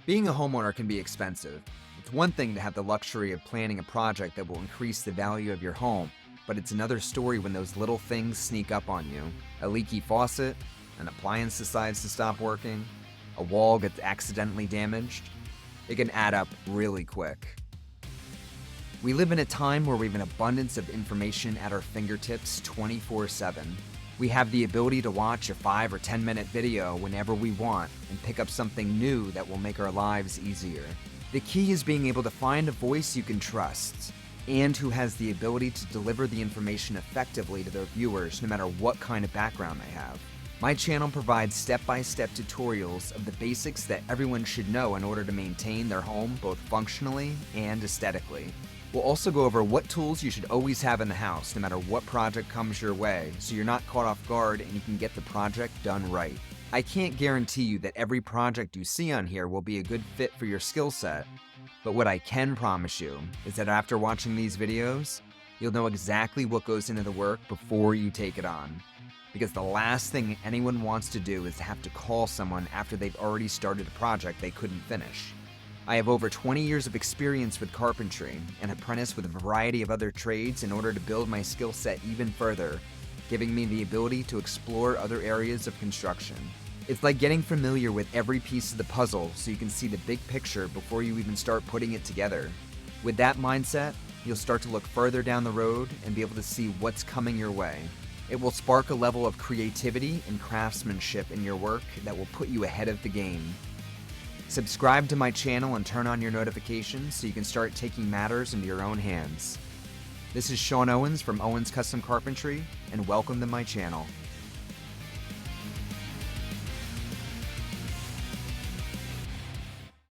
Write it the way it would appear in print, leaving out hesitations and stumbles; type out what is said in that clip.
Being a homeowner can be expensive. It's one thing to have the luxury of planning a project that will increase the value of your home, but it's another story when those little things sneak up on you. A leaky faucet, an appliance decides to stop working, a wall gets accidentally damaged. It can add up really quick. We live in a time where we have an abundance of information at our fingertips 24/7. We have the ability to watch a 5 or 10-minute video whenever we want and pick up something new that will make our lives easier. The key is being able to find a voice you can trust and who has the ability to deliver the information effectively to their viewers no matter what kind of background they have. My channel provides step-by-step tutorials of the basics that everyone should know in order to maintain their home both functionally and aesthetically. We'll also go over what tools you should always have in the house no matter what project comes your way, so you're not caught off guard and you can get the project done right. I can't guarantee you that every project you see on here will be a good fit for your skill set, but what I can promise you is that after watching these videos, you'll know exactly what goes into the work before you take it on. Because the last thing anyone wants to do is to have to call someone after they've already started a project they couldn't finish. I have over 20 years of experience with carpentry and apprenticed with a variety of other trades in order to build my skill set even further, giving me the ability to explore other areas of construction. It's like getting familiar with every piece of the puzzle so you can see the big picture before you even start putting it together. With that mindset, you'll start to look further down the road and be able to see what's coming your way. It will spark a level of creativity and craftsmanship in your work that will put you ahead of the game. Subscribe to my channel and turn on your notifications so you can start taking matters into your own hands. This is Sean Owens from Owens Custom Carpentry, and welcome to my channel.